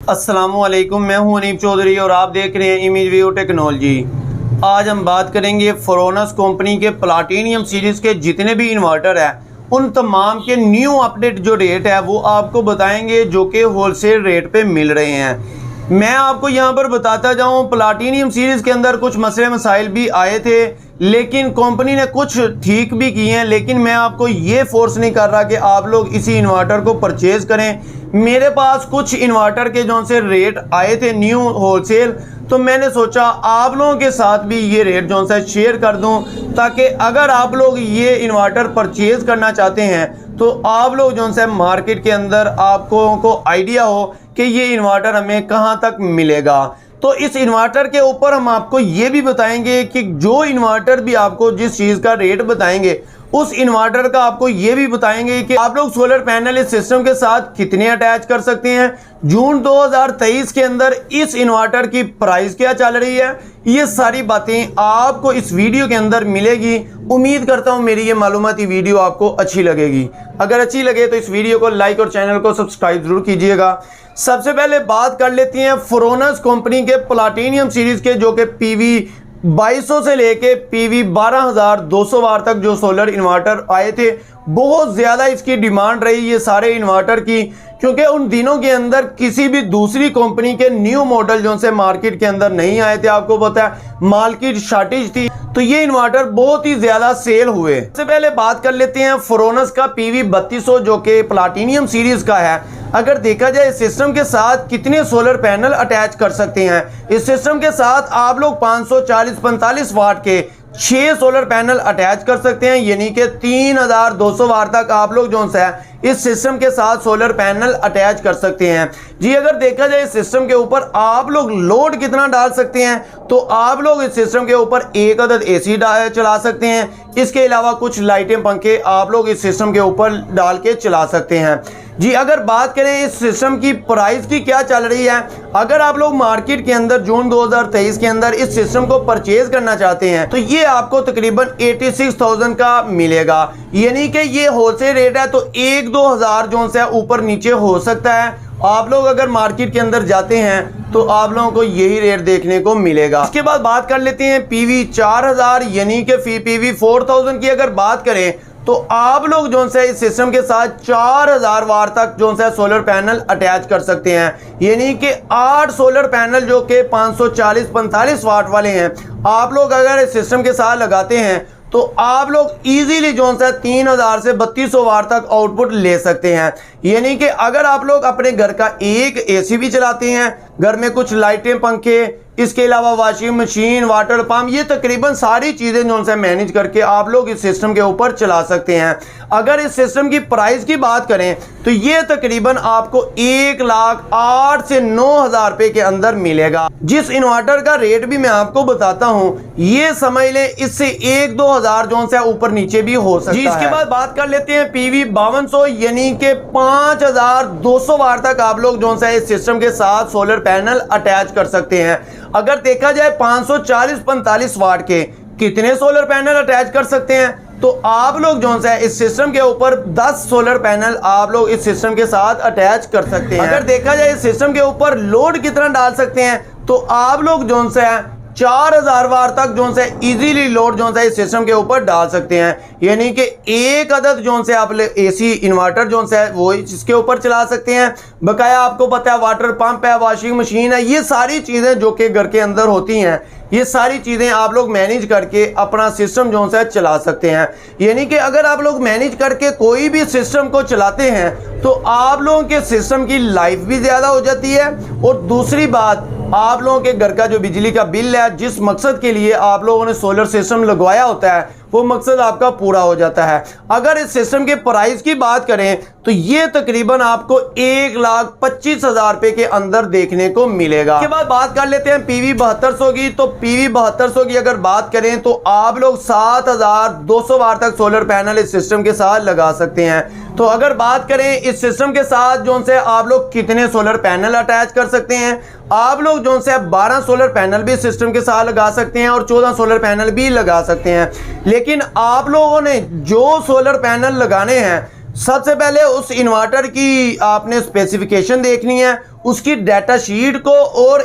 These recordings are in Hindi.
अस्सलामुअलैकुम, मैं हूं अनीब चौधरी और आप देख रहे हैं इमेज व्यू टेक्नोलॉजी। आज हम बात करेंगे फ़रोनस कंपनी के प्लाटीनियम सीरीज़ के जितने भी इन्वर्टर हैं उन तमाम के न्यू अपडेट जो रेट है वो आपको बताएंगे, जो कि होलसेल रेट पे मिल रहे हैं। मैं आपको यहां पर बताता जाऊं, प्लाटीनियम सीरीज़ के अंदर कुछ मसले मसाइल भी आए थे, लेकिन कंपनी ने कुछ ठीक भी किए हैं। लेकिन मैं आपको ये फोर्स नहीं कर रहा कि आप लोग इसी इन्वर्टर को परचेज़ करें। मेरे पास कुछ इन्वर्टर के जो से रेट आए थे न्यू होलसेल, तो मैंने सोचा आप लोगों के साथ भी ये रेट जो सा शेयर कर दूं, ताकि अगर आप लोग ये इन्वर्टर परचेज़ करना चाहते हैं तो आप लोग जो सा मार्केट के अंदर आपको आइडिया हो कि ये इन्वर्टर हमें कहाँ तक मिलेगा। तो इस इन्वर्टर के ऊपर हम आपको ये भी बताएंगे कि जो इन्वर्टर भी आपको जिस चीज़ का रेट बताएंगे उस इन्वर्टर का आपको ये भी बताएंगे कि आप लोग सोलर पैनल इस सिस्टम के साथ कितने अटैच कर सकते हैं। जून 2023 के अंदर इस इन्वर्टर की प्राइस क्या चल रही है, ये सारी बातें आपको इस वीडियो के अंदर मिलेगी। उम्मीद करता हूँ मेरी ये मालूमाती वीडियो आपको अच्छी लगेगी। अगर अच्छी लगे तो इस वीडियो को लाइक और चैनल को सब्सक्राइब जरूर कीजिएगा। सबसे पहले बात कर लेती हैं फ़रोनस कंपनी के प्लाटीनियम सीरीज़ के, जो कि PV 2200 से लेके PV 12200 वाट तक जो सोलर इन्वर्टर आए थे। बहुत ज़्यादा इसकी डिमांड रही ये सारे इन्वर्टर की, क्योंकि उन दिनों के अंदर किसी भी दूसरी कंपनी के न्यू मॉडल जो से मार्केट के अंदर नहीं आए थे। आपको पता है माल की शॉर्टेज थी, तो ये इन्वर्टर बहुत ही ज़्यादा सेल हुए। सबसे पहले बात कर लेते हैं फ़रोनस का PV 3200 जो कि प्लाटीनियम सीरीज़ का है। अगर देखा जाए इस सिस्टम के साथ कितने सोलर पैनल अटैच कर सकते हैं, इस सिस्टम के साथ आप लोग 540-45 वाट के 6 सोलर पैनल अटैच कर सकते हैं, यानी कि 3200 वाट तक आप लोग जो है इस सिस्टम के साथ सोलर पैनल अटैच कर सकते हैं। जी अगर देखा जाए इस सिस्टम के ऊपर आप लोग लोड कितना डाल सकते हैं, तो आप लोग इस सिस्टम के ऊपर एक अदद AC चला सकते हैं। इसके अलावा कुछ लाइटें पंखे आप लोग इस सिस्टम के ऊपर डाल के चला सकते हैं। जी अगर बात करें इस सिस्टम की प्राइस की क्या चल रही है, अगर आप लोग मार्केट के अंदर जून 2023 के अंदर इस सिस्टम को परचेज करना चाहते हैं तो ये आपको तकरीबन 86,000 का मिलेगा, यानी कि ये होलसेल रेट है। तो 1-2 हज़ार जो से ऊपर नीचे हो सकता है। आप लोग अगर मार्केट के अंदर जाते हैं तो आप लोगों को यही रेट देखने को मिलेगा। इसके बाद बात कर लेते हैं PV 4000 यानी कि PV 4000 की अगर बात करें तो आप लोग जो है इस सिस्टम के साथ 4000 वाट तक जो है सोलर पैनल अटैच कर सकते हैं, यानी कि 8 सोलर पैनल जो कि 540-45 वाट वाले हैं आप लोग अगर इस सिस्टम के साथ लगाते हैं तो आप लोग इजीली जो है 3000 से 3200 वाट तक आउटपुट ले सकते हैं। यानी कि अगर आप लोग अपने घर का एक AC भी चलाते हैं, घर में कुछ लाइटें पंखे, इसके अलावा वॉशिंग मशीन, वाटर पंप, ये तकरीबन सारी चीज़ें जो है मैनेज करके आप लोग इस सिस्टम के ऊपर चला सकते हैं। अगर इस सिस्टम की प्राइस की बात करें तो ये तकरीबन आपको 1,08,000 से 9,000 रुपये के अंदर मिलेगा। जिस इन्वर्टर का रेट भी मैं आपको बताता हूँ ये समझ लें इससे 1-2 हज़ार जो है ऊपर नीचे भी हो सकता है। इसके बाद बात कर लेते हैं PV 5200 यानी कि 5,200 वाट तक आप लोग जो है इस सिस्टम के साथ सोलर पैनल अटैच कर सकते हैं। अगर देखा जाए 540-45 वाट के कितने सोलर पैनल अटैच कर सकते हैं, तो आप लोग जो है इस सिस्टम के ऊपर 10 सोलर पैनल आप लोग इस सिस्टम के साथ अटैच कर सकते हैं। अगर देखा जाए इस सिस्टम के ऊपर लोड कितना डाल सकते हैं, तो आप लोग जो है 4000 वाट तक जो है इजीली लोड जो है इस सिस्टम के ऊपर डाल सकते हैं, यानी कि एक अदद जो है आप AC इन्वर्टर जो है वो इसके ऊपर चला सकते हैं। बकाया आपको पता है वाटर पंप है, वॉशिंग मशीन है, ये सारी चीज़ें जो कि घर के अंदर होती हैं ये सारी चीज़ें आप लोग मैनेज करके अपना सिस्टम जो है चला सकते हैं। यानी कि अगर आप लोग मैनेज करके कोई भी सिस्टम को चलाते हैं तो आप लोगों के सिस्टम की लाइफ भी ज़्यादा हो जाती है, और दूसरी बात आप लोगों के घर का जो बिजली का बिल है, जिस मकसद के लिए आप लोगों ने सोलर सिस्टम लगवाया होता है, वो मकसद आपका पूरा हो जाता है। अगर इस सिस्टम के प्राइस की बात करें तो ये तकरीबन आपको 1,25,000 रुपये के अंदर देखने को मिलेगा। इसके बाद बात कर लेते हैं PV 7200 की। तो PV 7200 की अगर बात करें तो आप लोग 7,200 वाट तक सोलर पैनल इस सिस्टम के साथ लगा सकते हैं। तो अगर बात करें इस सिस्टम के साथ जो से आप लोग कितने सोलर पैनल अटैच कर सकते हैं, आप लोग जो से 12 सोलर पैनल भी सिस्टम के साथ लगा सकते हैं और 14 सोलर पैनल भी लगा सकते हैं। लेकिन आप लोगों ने जो सोलर पैनल लगाने हैं सबसे पहले उस इन्वर्टर की आपने स्पेसिफिकेशन देखनी है, उसकी डाटा शीट को और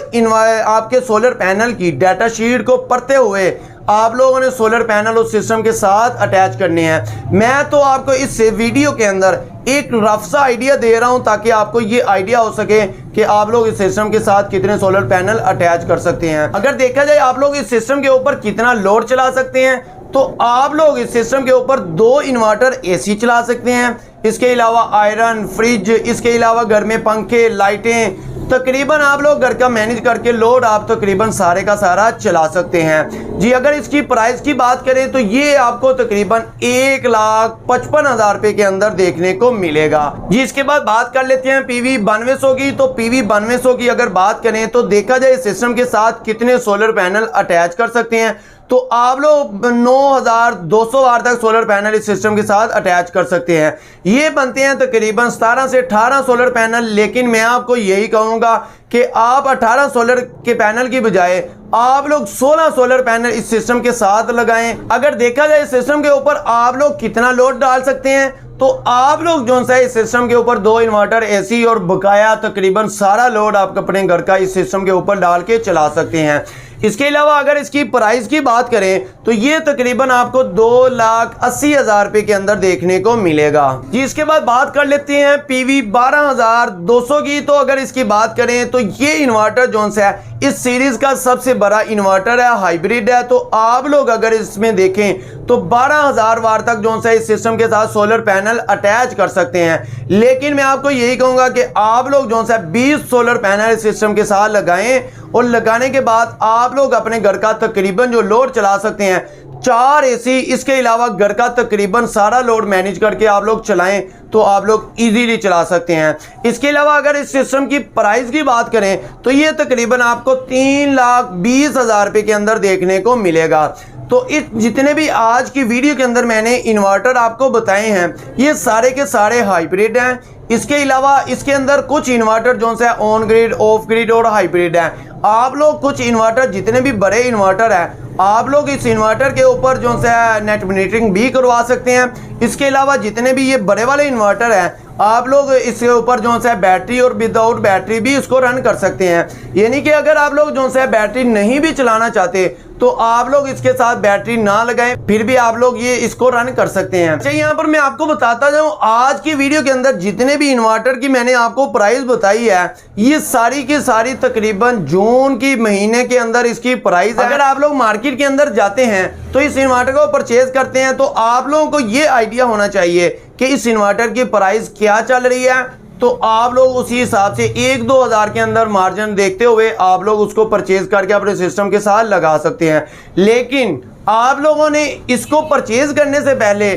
आपके सोलर पैनल की डाटा शीट को पढ़ते हुए आप लोगों ने सोलर पैनल उस सिस्टम के साथ अटैच करने हैं। मैं तो आपको इस वीडियो के अंदर एक रफ सा आइडिया दे रहा हूं ताकि आपको ये आइडिया हो सके कि आप लोग इस सिस्टम के साथ कितने सोलर पैनल अटैच कर सकते हैं। अगर देखा जाए आप लोग इस सिस्टम के ऊपर कितना लोड चला सकते हैं, तो आप लोग इस सिस्टम के ऊपर 2 इन्वर्टर एसी चला सकते हैं। इसके अलावा आयरन, फ्रिज, इसके अलावा घर में पंखे, लाइटें, तकरीबन आप लोग घर का मैनेज करके लोड आप तकरीबन सारे का सारा चला सकते हैं जी। अगर इसकी प्राइस की बात करें तो ये आपको तकरीबन 1,55,000 रुपए के अंदर देखने को मिलेगा जी। इसके बाद बात कर लेते हैं PV 9200 की। तो PV 9200 की अगर बात करें तो देखा जाए सिस्टम के साथ कितने सोलर पैनल अटैच कर सकते हैं, तो आप लोग 9,200 वाट तक सोलर पैनल इस सिस्टम के साथ अटैच कर सकते हैं। ये बनते हैं तकरीबन 17 से 18 सोलर पैनल, लेकिन मैं आपको यही कहूंगा कि आप 18 सोलर के पैनल की बजाय आप लोग 16 सोलर पैनल इस सिस्टम के साथ लगाएं। अगर देखा जाए सिस्टम के ऊपर आप लोग कितना लोड डाल सकते हैं, तो आप लोग जो सा इस सिस्टम के ऊपर 2 इन्वर्टर एसी और बकाया तकरीबन सारा लोड आप अपने घर का इस सिस्टम के ऊपर डाल के चला सकते हैं। इसके अलावा अगर इसकी प्राइस की बात करें तो ये तकरीबन आपको 2,80,000 रुपए के अंदर देखने को मिलेगा जी। इसके बाद बात कर लेते हैं PV 12,200 की। तो अगर इसकी बात करें तो ये इन्वर्टर जो है इस सीरीज का सबसे बड़ा इन्वर्टर है, हाइब्रिड है। तो आप लोग अगर इसमें देखें तो 12,000 वाट तक जो है इस सिस्टम के साथ सोलर पैनल अटैच कर सकते हैं। लेकिन मैं आपको यही कहूंगा कि आप लोग जो है 20 सोलर पैनल इस सिस्टम के साथ लगाएं और लगाने के बाद आप लोग अपने घर का तकरीबन जो लोड चला सकते हैं 4 एसी, इसके अलावा घर का तकरीबन सारा लोड मैनेज करके आप लोग चलाएं तो आप लोग इजीली चला सकते हैं। इसके अलावा अगर इस सिस्टम की प्राइस की बात करें तो ये तकरीबन आपको 3,20,000 रुपए के अंदर देखने को मिलेगा। तो इस जितने भी आज की वीडियो के अंदर मैंने इन्वर्टर आपको बताए हैं ये सारे के सारे हाइब्रिड हैं। इसके अलावा इसके अंदर कुछ इन्वर्टर जो है ऑन ग्रिड, ऑफ ग्रिड और हाइब्रिड हैं। आप लोग कुछ इन्वर्टर जितने भी बड़े इन्वर्टर हैं आप लोग इस इन्वर्टर के ऊपर जो है नेट मॉनिटरिंग भी करवा सकते हैं। इसके अलावा जितने भी ये बड़े वाले इन्वर्टर हैं आप लोग इसके ऊपर जो है बैटरी और विदाउट बैटरी भी इसको रन कर सकते हैं। यानी कि अगर आप लोग जो है बैटरी नहीं भी चलाना चाहते तो आप लोग इसके साथ बैटरी ना लगाएं, फिर भी आप लोग ये इसको रन कर सकते हैं। अच्छा, यहाँ पर मैं आपको बताता जाऊं आज की वीडियो के अंदर जितने भी इन्वर्टर की मैंने आपको प्राइस बताई है ये सारी की सारी तकरीबन जून की महीने के अंदर इसकी प्राइस है। अगर आप लोग मार्केट के अंदर जाते हैं तो इस इन्वर्टर को परचेज करते हैं तो आप लोगों को ये आइडिया होना चाहिए कि इस इन्वर्टर की प्राइस क्या चल रही है। तो आप लोग उसी हिसाब से 1-2 हज़ार के अंदर मार्जिन देखते हुए आप लोग उसको परचेज करके अपने सिस्टम के साथ लगा सकते हैं। लेकिन आप लोगों ने इसको परचेज करने से पहले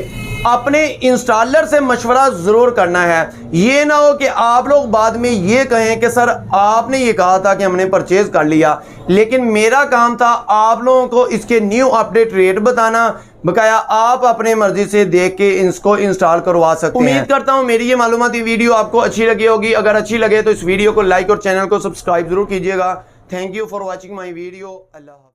अपने इंस्टॉलर से मशवरा ज़रूर करना है। ये ना हो कि आप लोग बाद में ये कहें कि सर आपने ये कहा था कि हमने परचेज कर लिया, लेकिन मेरा काम था आप लोगों को इसके न्यू अपडेट रेट बताना, बकाया आप अपने मर्जी से देख के इसको इंस्टॉल करवा सकते हैं। उम्मीद करता हूं मेरी ये मालूमाती वीडियो आपको अच्छी लगी होगी। अगर अच्छी लगे तो इस वीडियो को लाइक और चैनल को सब्सक्राइब जरूर कीजिएगा। Thank you for watching my video. Allah.